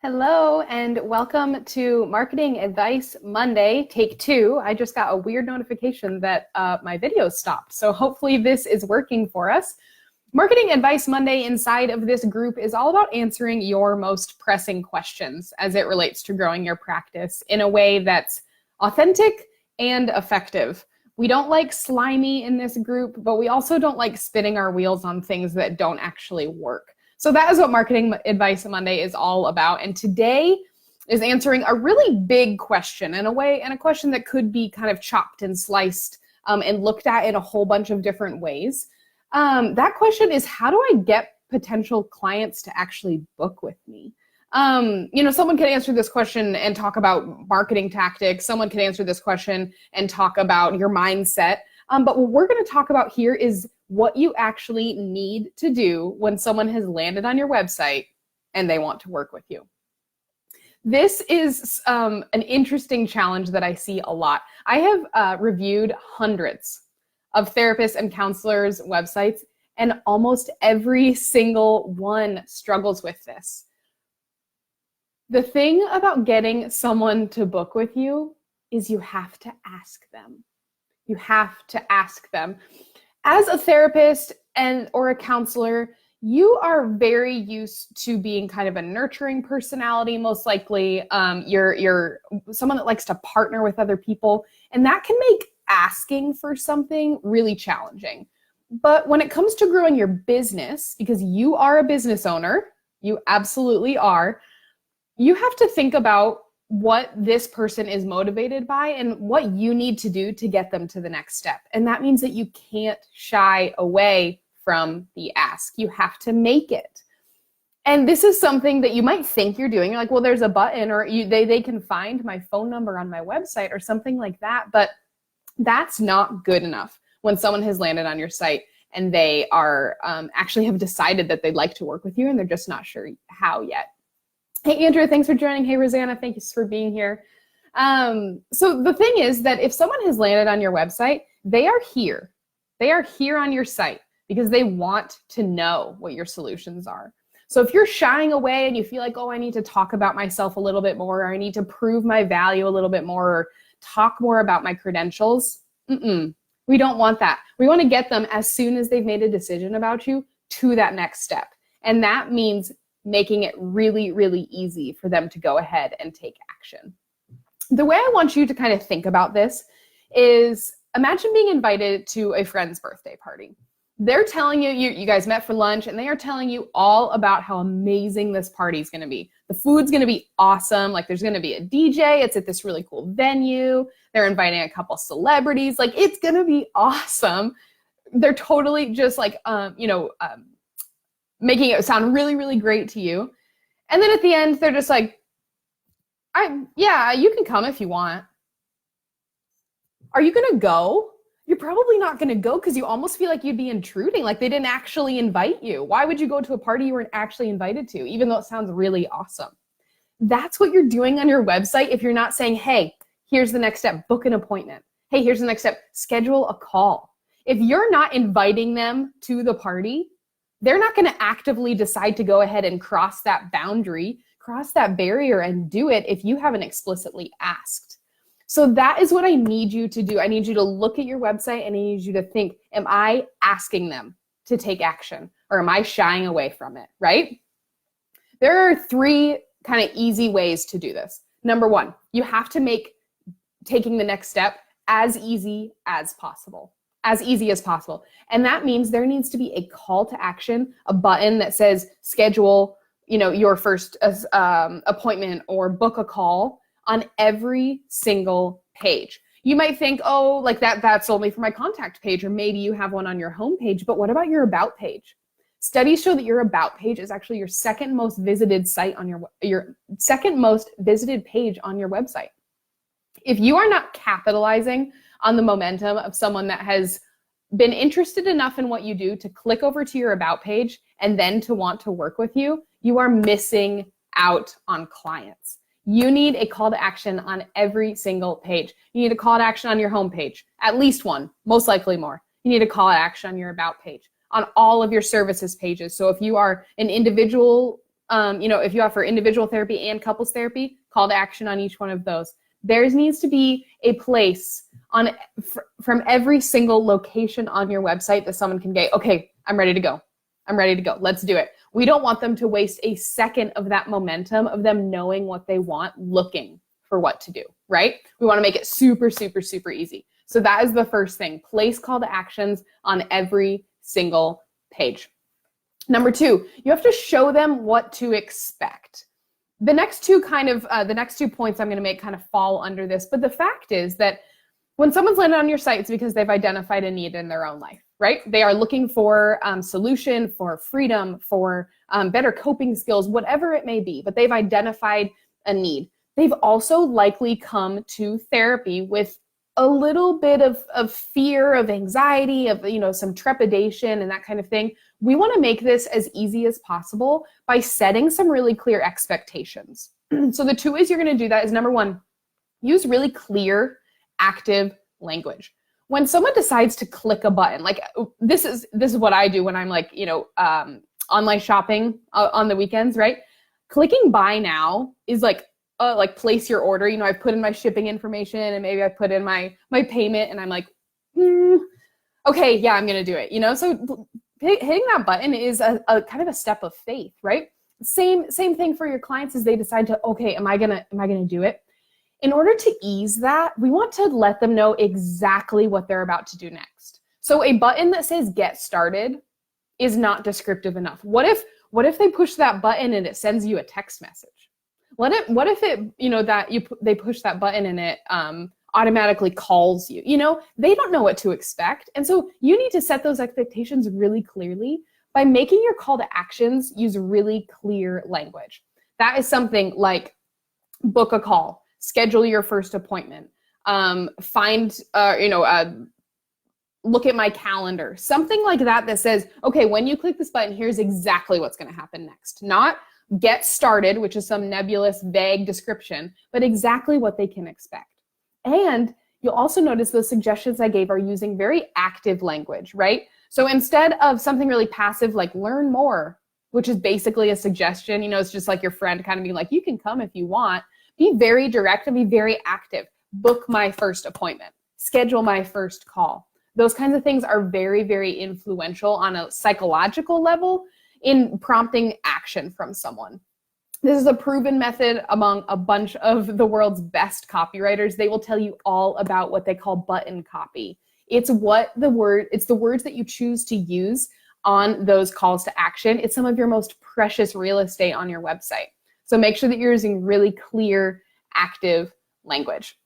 Hello and welcome to Marketing Advice Monday, take 2. I just got a weird notification that my video stopped, so hopefully this is working for us. Marketing Advice Monday inside of this group is all about answering your most pressing questions as it relates to growing your practice in a way that's authentic and effective. We don't like slimy in this group, but we also don't like spinning our wheels on things that don't actually work. So that is what Marketing Advice Monday is all about. And today is answering a really big question and a question that could be kind of chopped and sliced and looked at in a whole bunch of different ways. That question is, how do I get potential clients to actually book with me? Someone can answer this question and talk about marketing tactics. Someone can answer this question and talk about your mindset. But what we're going to talk about here is what you actually need to do when someone has landed on your website and they want to work with you. This is an interesting challenge that I see a lot. I have reviewed hundreds of therapists and counselors' websites, and almost every single one struggles with this. The thing about getting someone to book with you is you have to ask them. You have to ask them. As a therapist or a counselor, you are very used to being kind of a nurturing personality, most likely. You're someone that likes to partner with other people, and that can make asking for something really challenging. But when it comes to growing your business, because you are a business owner, you absolutely are, you have to think about what this person is motivated by and what you need to do to get them to the next step. And that means that you can't shy away from the ask. You have to make it. And this is something that you might think you're doing. You're like, well, there's a button, or they can find my phone number on my website or something like that. But that's not good enough when someone has landed on your site and they are actually have decided that they'd like to work with you and they're just not sure how yet. Hey, Andrew, thanks for joining. Hey, Rosanna, thank you for being here. So the thing is that if someone has landed on your website, they are here. They are here on your site because they want to know what your solutions are. So if you're shying away and you feel like, oh, I need to talk about myself a little bit more, or I need to prove my value a little bit more, or talk more about my credentials, we don't want that. We want to get them as soon as they've made a decision about you to that next step. And that means making it really, really easy for them to go ahead and take action. The way I want you to kind of think about this is, imagine being invited to a friend's birthday party. They're telling you guys met for lunch, and they are telling you all about how amazing this party is going to be. The food's going to be awesome. Like, there's going to be a DJ. It's at this really cool venue. They're inviting a couple celebrities. Like, it's going to be awesome. They're totally just like, making it sound really, really great to you. And then at the end, they're just like, yeah, you can come if you want. Are you going to go? You're probably not going to go because you almost feel like you'd be intruding, like they didn't actually invite you. Why would you go to a party you weren't actually invited to, even though it sounds really awesome? That's what you're doing on your website if you're not saying, hey, here's the next step, book an appointment. Hey, here's the next step, schedule a call. If you're not inviting them to the party, they're not going to actively decide to go ahead and cross that boundary, cross that barrier and do it if you haven't explicitly asked. So that is what I need you to do. I need you to look at your website and I need you to think, am I asking them to take action, or am I shying away from it, right? There are 3 kind of easy ways to do this. Number 1, you have to make taking the next step as easy as possible. As easy as possible. And that means there needs to be a call to action, a button that says schedule, your first appointment or book a call on every single page. You might think, oh, like that's only for my contact page, or maybe you have one on your homepage, but what about your about page? Studies show that your about page is actually your second most visited site on your second most visited page on your website. If you are not capitalizing on the momentum of someone that has been interested enough in what you do to click over to your about page and then to want to work with you, you are missing out on clients. You need a call to action on every single page. You need a call to action on your homepage, at least one, most likely more. You need a call to action on your about page, on all of your services pages. So if you are an individual if you offer individual therapy and couples therapy, call to action on each one of those. There needs to be a place from every single location on your website that someone can get, okay, I'm ready to go. I'm ready to go. Let's do it. We don't want them to waste a second of that momentum of them knowing what they want, looking for what to do, right? We want to make it super, super, super easy. So that is the first thing. Place call to actions on every single page. Number two, you have to show them what to expect. The next two points I'm going to make kind of fall under this, but the fact is that when someone's landed on your site, it's because they've identified a need in their own life, right? They are looking for solution, for freedom, for better coping skills, whatever it may be, but they've identified a need. They've also likely come to therapy with a little bit of fear, of anxiety, of some trepidation and that kind of thing. We want to make this as easy as possible by setting some really clear expectations. So the two ways you're going to do that is, number one, use really clear, active language. When someone decides to click a button, like this is what I do when I'm like, online shopping on the weekends, right? Clicking buy now is like place your order. I've put in my shipping information and maybe I put in my payment and I'm like, okay, yeah, I'm going to do it. So hitting that button is a kind of a step of faith, right? Same thing for your clients as they decide to, okay, am I going to do it? In order to ease that, we want to let them know exactly what they're about to do next. So a button that says get started is not descriptive enough. What if they push that button and it sends you a text message? What if it, they push that button and it automatically calls you? They don't know what to expect. And so you need to set those expectations really clearly by making your call to actions use really clear language. That is something like book a call, schedule your first appointment, look at my calendar, something like that says, okay, when you click this button, here's exactly what's going to happen next. Not get started, which is some nebulous, vague description, but exactly what they can expect. And you'll also notice those suggestions I gave are using very active language, right? So instead of something really passive like learn more, which is basically a suggestion, it's just like your friend kind of being like, you can come if you want. Be very direct and be very active. Book my first appointment. Schedule my first call. Those kinds of things are very, very influential on a psychological level in prompting action from someone. This is a proven method among a bunch of the world's best copywriters. They will tell you all about what they call button copy. It's the words that you choose to use on those calls to action. It's some of your most precious real estate on your website. So make sure that you're using really clear, active language.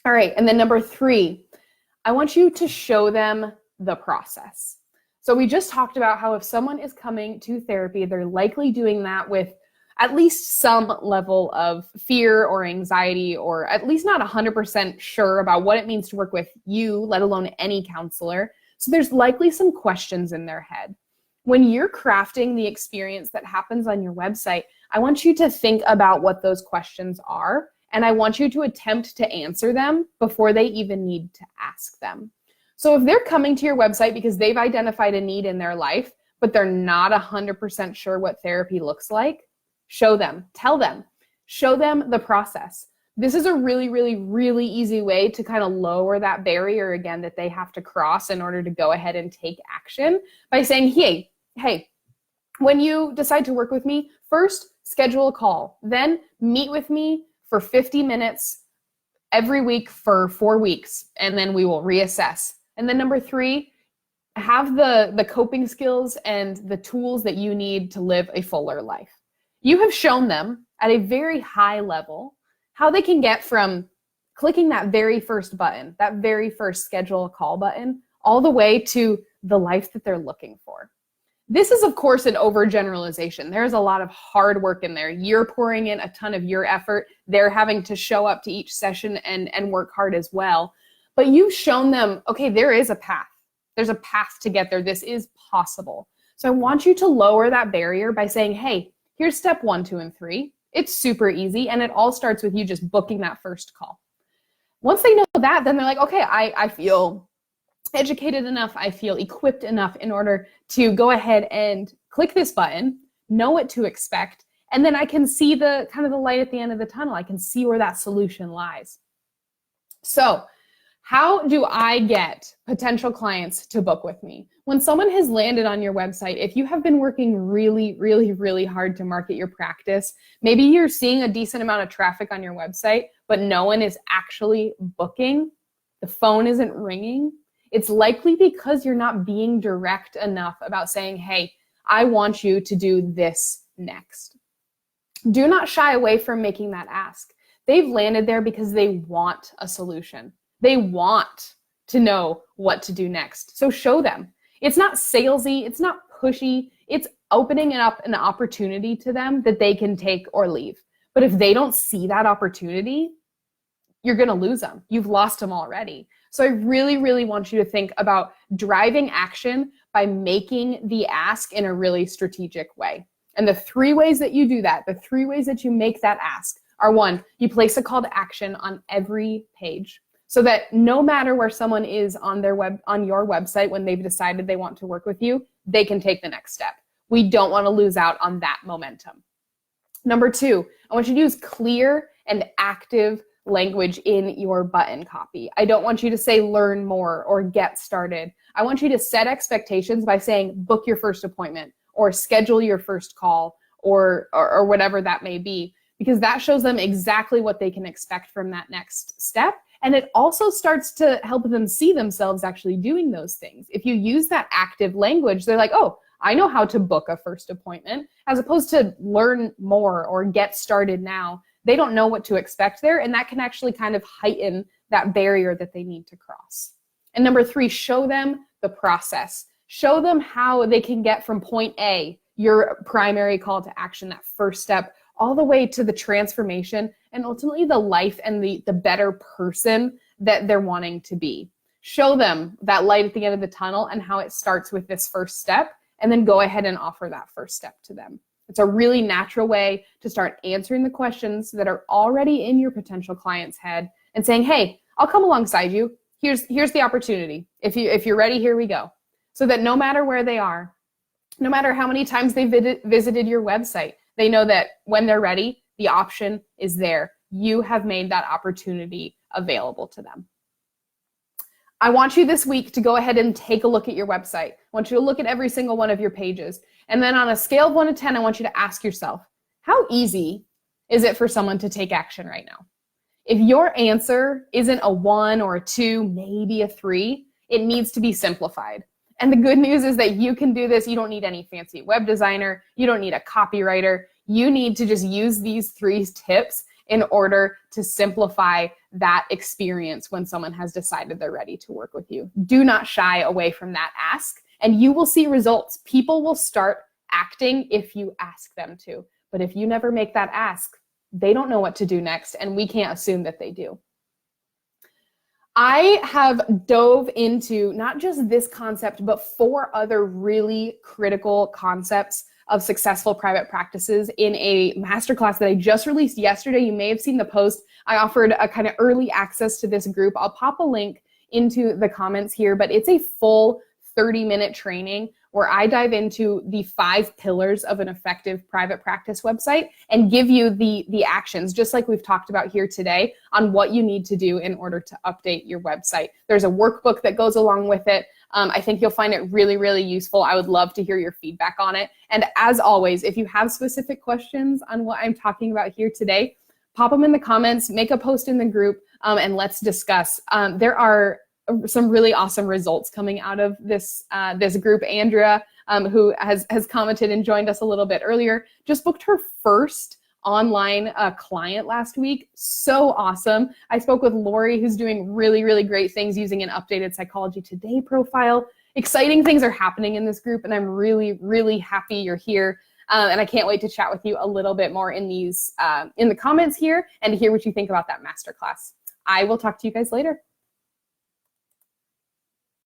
All right, and then number three, I want you to show them the process. So we just talked about how if someone is coming to therapy, they're likely doing that with at least some level of fear or anxiety, or at least not 100% sure about what it means to work with you, let alone any counselor. So there's likely some questions in their head. When you're crafting the experience that happens on your website, I want you to think about what those questions are, and I want you to attempt to answer them before they even need to ask them. So if they're coming to your website because they've identified a need in their life, but they're not 100% sure what therapy looks like, show them, tell them, show them the process. This is a really, really, really easy way to kind of lower that barrier again that they have to cross in order to go ahead and take action by saying, hey, when you decide to work with me, first schedule a call, then meet with me for 50 minutes every week for 4 weeks, and then we will reassess. And then number three, have the coping skills and the tools that you need to live a fuller life. You have shown them at a very high level how they can get from clicking that very first button, that very first schedule a call button, all the way to the life that they're looking for. This is, of course, an overgeneralization. There's a lot of hard work in there. You're pouring in a ton of your effort. They're having to show up to each session and work hard as well. But you've shown them, okay, there is a path. There's a path to get there. This is possible. So I want you to lower that barrier by saying, hey, here's step 1, 2, and 3. It's super easy, and it all starts with you just booking that first call. Once they know that, then they're like, okay, I feel educated enough, I feel equipped enough in order to go ahead and click this button, know what to expect, And then I can see the kind of the light at the end of the tunnel. I can see where that solution lies. So how do I get potential clients to book with me? When someone has landed on your website, if you have been working really, really, really hard to market your practice, maybe you're seeing a decent amount of traffic on your website, but no one is actually booking, the phone isn't ringing, it's likely because you're not being direct enough about saying, hey, I want you to do this next. Do not shy away from making that ask. They've landed there because they want a solution. They want to know what to do next. So show them. It's not salesy, it's not pushy, it's opening up an opportunity to them that they can take or leave. But if they don't see that opportunity, you're gonna lose them. You've lost them already. So I really, really want you to think about driving action by making the ask in a really strategic way. And the 3 ways that you do that, the 3 ways that you make that ask are: 1, you place a call to action on every page, so that no matter where someone is on your website when they've decided they want to work with you, they can take the next step. We don't want to lose out on that momentum. Number 2, I want you to use clear and active language in your button copy. I don't want you to say learn more or get started. I want you to set expectations by saying book your first appointment or schedule your first call or whatever that may be, because that shows them exactly what they can expect from that next step. And it also starts to help them see themselves actually doing those things. If you use that active language, they're like, oh, I know how to book a first appointment, as opposed to learn more or get started now. They don't know what to expect there, and that can actually kind of heighten that barrier that they need to cross. And number 3, show them the process. Show them how they can get from point A, your primary call to action, that first step, all the way to the transformation and ultimately the life and the better person that they're wanting to be. Show them that light at the end of the tunnel and how it starts with this first step, and then go ahead and offer that first step to them. It's a really natural way to start answering the questions that are already in your potential client's head and saying, hey, I'll come alongside you. Here's the opportunity. If you're ready, here we go. So that no matter where they are, no matter how many times they visited your website, they know that when they're ready, the option is there. You have made that opportunity available to them. I want you this week to go ahead and take a look at your website. I want you to look at every single one of your pages. And then on a scale of 1 to 10, I want you to ask yourself, how easy is it for someone to take action right now? If your answer isn't a 1 or a 2, maybe a 3, it needs to be simplified. And the good news is that you can do this. You don't need any fancy web designer. You don't need a copywriter. You need to just use these 3 tips in order to simplify that experience when someone has decided they're ready to work with you. Do not shy away from that ask, and you will see results. People will start acting if you ask them to. But if you never make that ask, they don't know what to do next, and we can't assume that they do. I have dove into not just this concept, but 4 other really critical concepts of successful private practices in a masterclass that I just released yesterday. You may have seen the post. I offered a kind of early access to this group. I'll pop a link into the comments here, but it's a full 30-minute training where I dive into the 5 pillars of an effective private practice website and give you the actions, just like we've talked about here today, on what you need to do in order to update your website. There's a workbook that goes along with it. I think you'll find it really, really useful. I would love to hear your feedback on it. And as always, if you have specific questions on what I'm talking about here today, pop them in the comments, make a post in the group, and let's discuss. There are some really awesome results coming out of this group. Andrea, who has commented and joined us a little bit earlier, just booked her first online client last week. So awesome. I spoke with Lori, who's doing really, really great things using an updated Psychology Today profile. Exciting things are happening in this group, and I'm really, really happy you're here. And I can't wait to chat with you a little bit more in the comments here and to hear what you think about that masterclass. I will talk to you guys later.